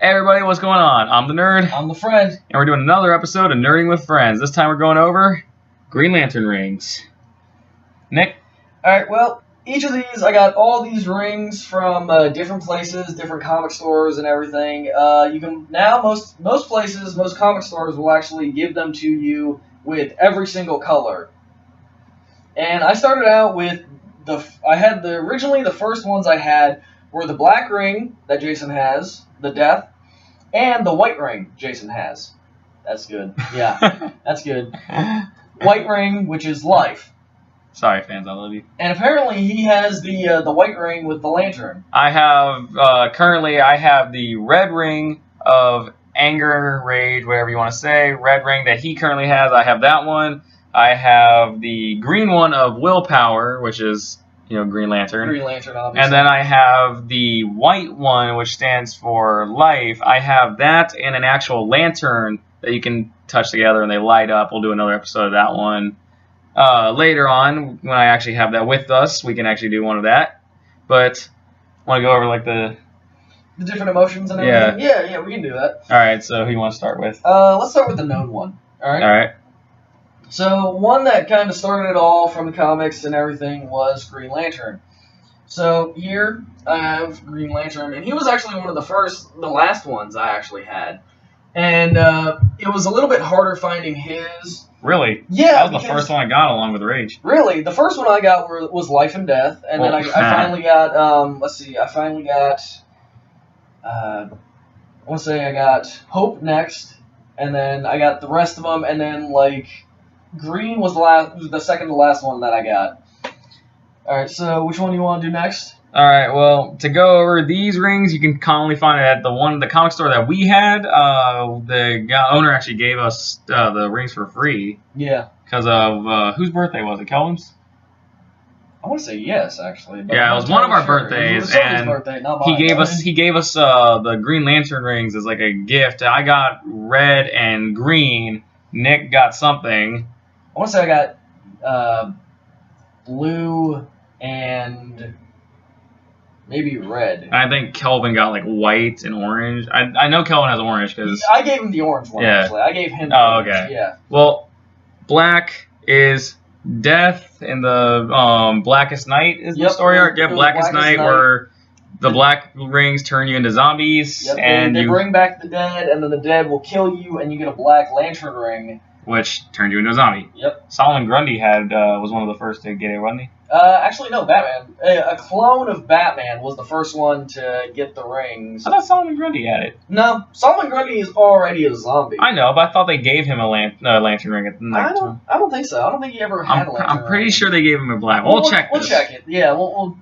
Hey everybody, what's going on? I'm the Nerd. I'm the Friend. And we're doing another episode of Nerding with Friends. This time we're going over Green Lantern rings. Nick? Alright, well, each of these, I got all these rings from different places, different comic stores and everything. You can, now most places, most comic stores will actually give them to you with every single color. And I started out with originally the first ones I had were the black ring that Jason has, the Death, and the white ring Jason has. That's good. Yeah, that's good. White ring, which is Life. Sorry, fans, I love you. And apparently he has the white ring with the lantern. I have, currently I have the red ring of Anger, Rage, whatever you want to say. Red ring that he currently has, I have that one. I have the green one of Willpower, which is, Green Lantern. Green Lantern, obviously. And then I have the white one, which stands for Life. I have that and an actual lantern that you can touch together and they light up. We'll do another episode of that one. Later on, when I actually have that with us, we can actually do one of that. But, want to go over like the different emotions and everything? Yeah, we can do that. Alright, so who you want to start with? Let's start with the known one. Alright? So, one that kind of started it all from the comics and everything was Green Lantern. So, here I have Green Lantern, and he was actually one of the last ones I actually had. And it was a little bit harder finding his. Really? Yeah. That was the first one I got along with Rage. Really? The first one I got was Life and Death, and then I finally got, I want to say I got Hope next, and then I got the rest of them, and then, Green was the second to last one that I got. Alright, so which one do you want to do next? Alright, well, to go over these rings, you can commonly find it at the comic store that we had. The owner actually gave us the rings for free. Yeah. Because of, whose birthday was it? Kelvin's? I want to say yes, actually. But yeah, it was one of our birthdays, and birthday, not mine, he gave us the Green Lantern rings as like a gift. I got red and green. Nick got something. I want to say I got blue and maybe red. I think Kelvin got like white and orange. I know Kelvin has orange because I gave him the orange one. Yeah. Actually, I gave him. Oh, okay. Yeah. Well, black is Death in the Blackest Night is the story arc. Yeah, Blackest Night where the black rings turn you into zombies, yep, and they bring back the dead, and then the dead will kill you, and you get a black lantern ring, which turned you into a zombie. Yep. Solomon Grundy was one of the first to get it, wasn't he? Actually, no, Batman. A clone of Batman was the first one to get the rings. I thought Solomon Grundy had it. No, Solomon Grundy is already a zombie. I know, but I thought they gave him a lantern ring at the night. I don't think so. I don't think he ever had a lantern ring. I'm pretty sure they gave him a black. We'll check this. We'll check it. Yeah, we'll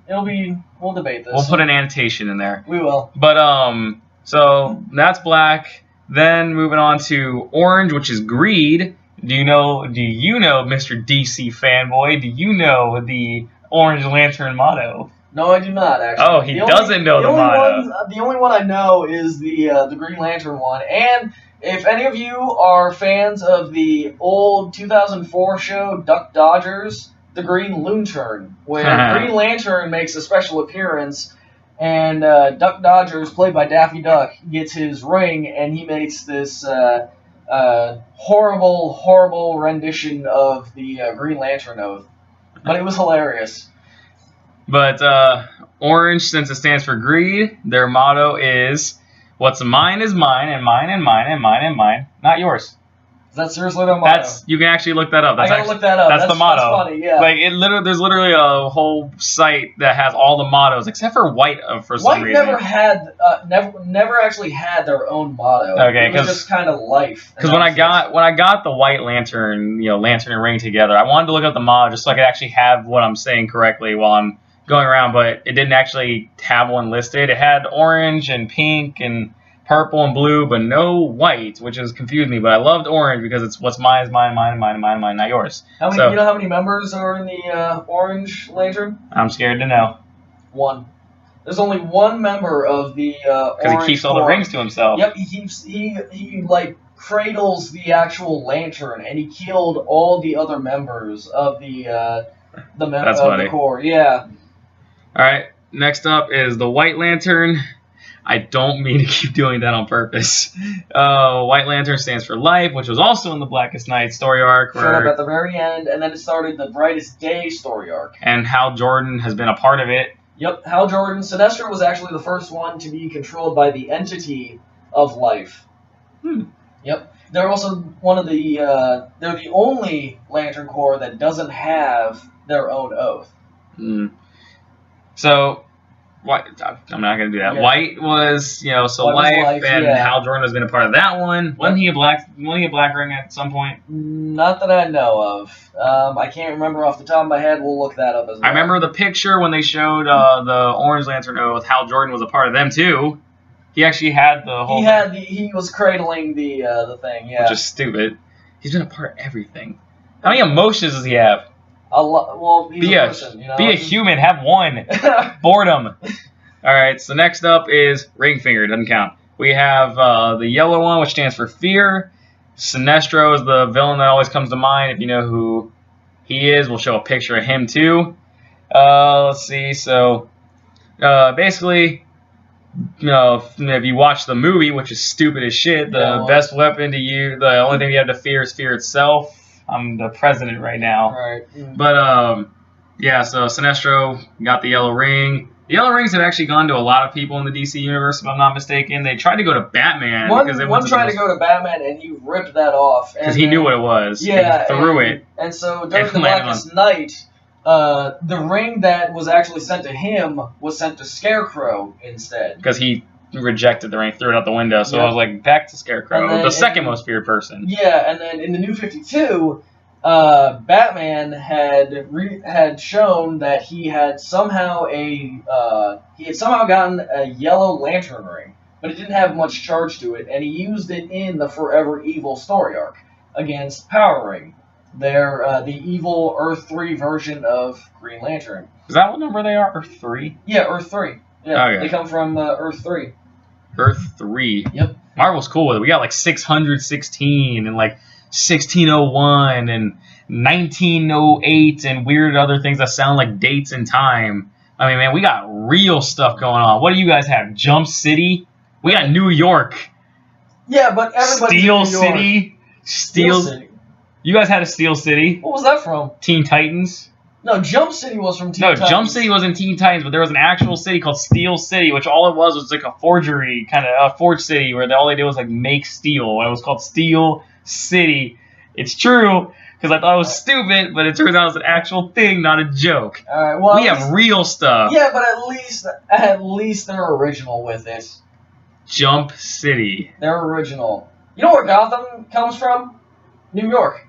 debate this. We'll put an annotation in there. We will. But so that's black. Then moving on to orange, which is greed. Do you know, Mr. DC fanboy? Do you know the Orange Lantern motto? No, I do not, actually. Oh, he doesn't know the motto. The only one I know is the Green Lantern one. And if any of you are fans of the old 2004 show Duck Dodgers, the Green Lantern, where Green Lantern makes a special appearance, and Duck Dodgers, played by Daffy Duck, gets his ring, and he makes this horrible rendition of the Green Lantern oath. But it was hilarious. But orange, since it stands for greed, their motto is, what's mine is mine, and mine and mine and mine and mine, not yours. Is that seriously their motto? You can actually look that up. I gotta look that up. That's the motto. That's funny, yeah. There's literally a whole site that has all the mottos, except for White for some reason. White never actually had their own motto. Okay, it was just kind of life. Because when I got the White Lantern, lantern and ring together, I wanted to look up the motto just so I could actually have what I'm saying correctly while I'm going around, but it didn't actually have one listed. It had orange and pink and purple and blue, but no white, which has confused me. But I loved orange because it's what's mine is mine, mine, mine, mine, mine, not yours. You know how many members are in the Orange Lantern? I'm scared to know. One. There's only one member of the Orange. Because he keeps all the rings to himself. Yep, he cradles the actual lantern, and he killed all the other members of the Corps. Yeah. All right. Next up is the White Lantern. I don't mean to keep doing that on purpose. White Lantern stands for life, which was also in the Blackest Night story arc. Showed up at the very end, and then it started the Brightest Day story arc. And Hal Jordan has been a part of it. Yep, Hal Jordan. Sinestro was actually the first one to be controlled by the entity of life. Yep. They're also one of the, they're the only Lantern Corps that doesn't have their own oath. So, I'm not going to do that. Yeah. White was, so White was life, and yeah. Hal Jordan has been a part of that one. Wasn't he a black ring at some point? Not that I know of. I can't remember off the top of my head. We'll look that up as well. I remember the picture when they showed the Orange Lantern oath. Hal Jordan was a part of them too. He actually had the whole. He was cradling the thing. Yeah. Which is stupid. He's been a part of everything. How many emotions does he have? A lot. Well, he's a person. Be a human. Have one. Boredom. All right. So next up is Ring Finger. Doesn't count. We have the yellow one, which stands for fear. Sinestro is the villain that always comes to mind. If you know who he is, we'll show a picture of him too. Let's see. So basically, if you watch the movie, which is stupid as shit, the best weapon to use, the only thing you have to fear is fear itself. I'm the president right now. Right. But yeah. So Sinestro got the yellow ring. The yellow rings have actually gone to a lot of people in the DC universe, if I'm not mistaken. They tried to go to Batman. One tried to go to Batman, and he ripped that off. Because he knew what it was. Yeah. He threw it. And so during the Blackest Night, the ring that was actually sent to him was sent to Scarecrow instead. Because he rejected the ring, threw it out the window. So I was like, back to Scarecrow, the second most feared person. Yeah, and then in the New 52... Batman had shown that he had somehow gotten a yellow lantern ring, but it didn't have much charge to it, and he used it in the Forever Evil story arc against Power Ring. They're the evil Earth 3 version of Green Lantern. Is that what number they are? Earth 3? Yeah, Earth 3. Yeah, okay. They come from Earth 3. Earth 3. Yep. Marvel's cool with it. We got like 616 and like 1601 and 1908 and weird other things that sound like dates and time. I mean, man, we got real stuff going on. What do you guys have? Jump City? We got New York. Yeah, but everybody's Steel in New York. City. Steel City. You guys had a Steel City. What was that from? Teen Titans. No, Jump City was from Teen Titans. No, Jump City was in Teen Titans, but there was an actual city called Steel City, which all it was like a forgery, kind of a forged city, where all they did was like make steel, and it was called Steel City. It's true, because I thought it was stupid, but it turns out it's an actual thing, not a joke. All right, well, we have real stuff. Yeah, but at least they're original with it. Jump City. They're original. You know where Gotham comes from? New York.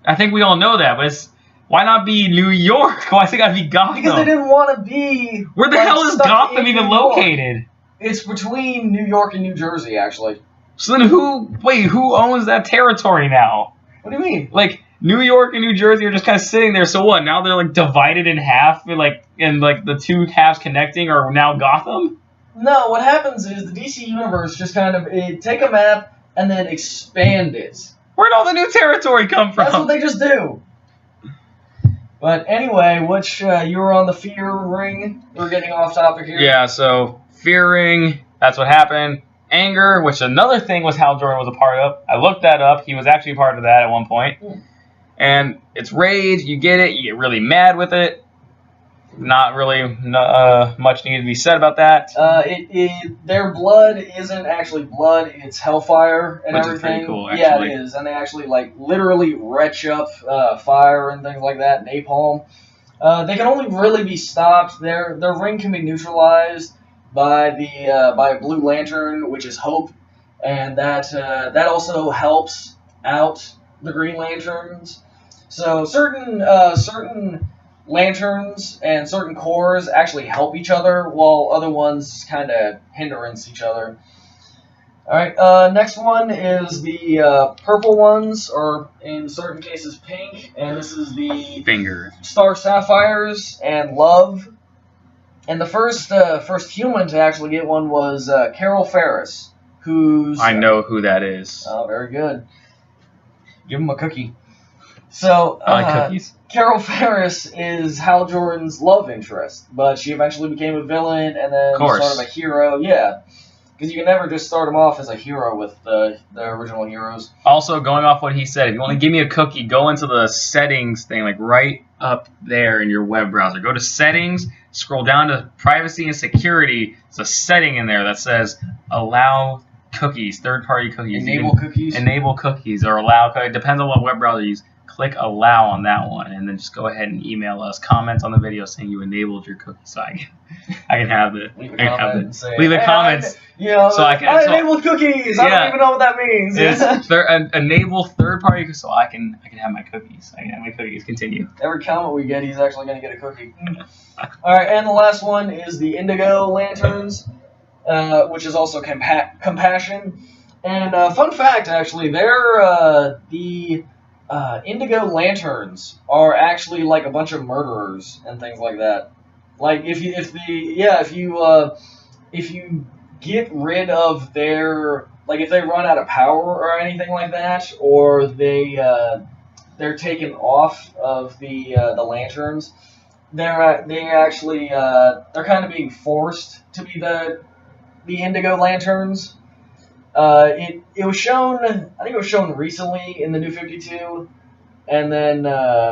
I think we all know that, but why not be New York? Why's it got to be Gotham? Because they didn't want to be... Where the hell is Gotham even located? It's between New York and New Jersey, actually. So then who owns that territory now? What do you mean? Like, New York and New Jersey are just kind of sitting there, so what? Now they're, like, divided in half, and the two halves connecting are now Gotham? No, what happens is the DC Universe just kind of take a map and then expand it. Where'd all the new territory come from? That's what they just do. But anyway, you were on the fear ring. We're getting off topic here. Yeah, so fear ring, that's what happened. Anger, which another thing was Hal Jordan was a part of. I looked that up. He was actually part of that at one point. And it's rage. You get it. You get really mad with it. Not really much needs to be said about that. Their blood isn't actually blood. It's hellfire and which everything. Is pretty cool, actually. Yeah, it is. And they actually literally retch up fire and things like that. Napalm. They can only really be stopped. Their ring can be neutralized by a blue lantern, which is Hope, and that also helps out the Green Lanterns. So certain lanterns and certain cores actually help each other, while other ones kind of hindrance each other. All right, next one is the purple ones, or in certain cases pink, and this is the Finger. Star Sapphires and Love. And the first human to actually get one was Carol Ferris, who's... I know who that is. Oh, very good. Give him a cookie. So, I like cookies. Carol Ferris is Hal Jordan's love interest, but she eventually became a villain and then sort of a hero. Yeah, because you can never just start him off as a hero with the original heroes. Also, going off what he said, if you want to give me a cookie, go into the settings thing, like right up there in your web browser. Go to settings, scroll down to privacy and security. There's a setting in there that says allow cookies, third-party cookies. Enable cookies. Enable cookies or allow cookies. Depends on what web browser you use. Click allow on that one, and then just go ahead and email us. Comment on the video saying you enabled your cookie, so I can have it. Leave a comment and say, leave a comment. So I enabled cookies. I don't even know what that means. Enable third-party cookies, so I can have my cookies. I can have my cookies. Continue. Every comment we get, he's actually going to get a cookie. All right, and the last one is the Indigo Lanterns, which is also compassion. And fun fact, actually, they're the Indigo Lanterns are actually like a bunch of murderers and things like that. Like if you get rid of their, like if they run out of power or anything like that, or they're taken off of the lanterns, they're kind of being forced to be the Indigo Lanterns. It was shown, I think it was shown recently in the New 52, and then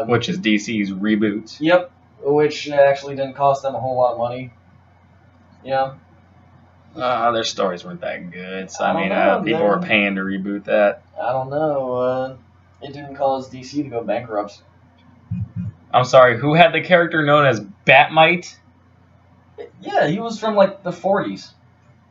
which is DC's reboot. Yep, which actually didn't cost them a whole lot of money. Yeah. Their stories weren't that good, so people were paying to reboot that. I don't know. It didn't cause DC to go bankrupt. I'm sorry, who had the character known as Batmite? Yeah, he was from like the 40s.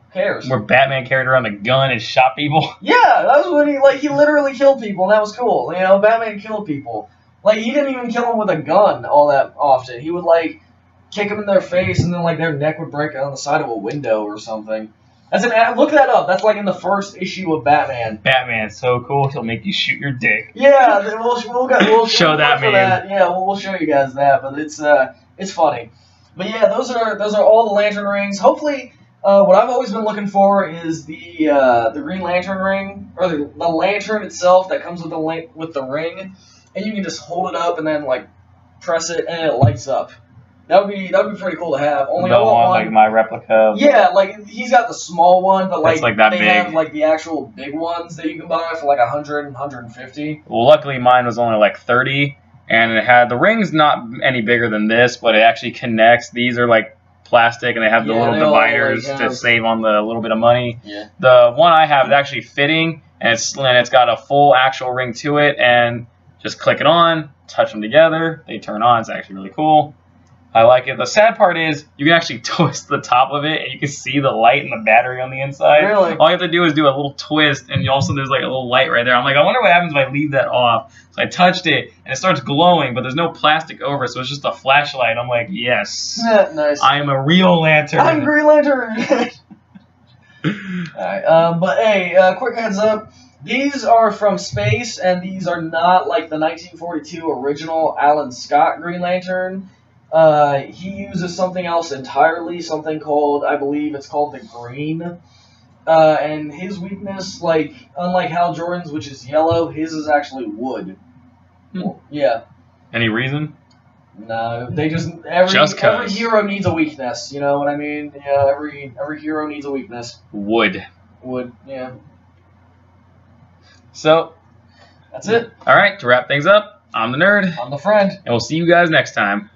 Who cares? Where Batman carried around a gun and shot people? Yeah, that was when he literally killed people, and that was cool. You know, Batman killed people. Like, he didn't even kill them with a gun all that often. He would, like, kick them in their face, and then, like, their neck would break on the side of a window or something. Look that up. That's, like, in the first issue of Batman. Batman's so cool, he'll make you shoot your dick. Yeah, we'll show that meme. Yeah, we'll show you guys that, but it's funny. But yeah, those are all the Lantern rings. Hopefully, what I've always been looking for is the Green Lantern ring, or the lantern itself that comes with the ring, and you can just hold it up and then like press it and it lights up. That would be pretty cool to have. Only I want one like my replica. Yeah, like he's got the small one, but like that they big. have like the actual big ones that you can buy for like 100 and 150. Well, luckily mine was only like 30, and it had the ring's not any bigger than this, but it actually connects. These are like plastic, and they have the little dividers to save on the little bit of money. Yeah. The one I have is actually fitting, and it's got a full actual ring to it, and just click it on, touch them together, they turn on. It's actually really cool. I like it. The sad part is you can actually twist the top of it, and you can see the light and the battery on the inside. Really? All you have to do is do a little twist, and also there's like a little light right there. I'm like, I wonder what happens if I leave that off. So I touched it, and it starts glowing, but there's no plastic over it, so it's just a flashlight. I'm like, yes. Yeah, nice. I am a real lantern. I'm Green Lantern. Alright, but hey, quick heads up. These are from space, and these are not like the 1942 original Alan Scott Green Lantern. He uses something else entirely, something called, I believe it's called the Green. And his weakness, like, unlike Hal Jordan's, which is yellow, his is actually wood. Well, yeah. Any reason? No, they every hero needs a weakness, you know what I mean? Yeah, every hero needs a weakness. Wood, yeah. So, that's it. Alright, to wrap things up, I'm the nerd. I'm the friend. And we'll see you guys next time.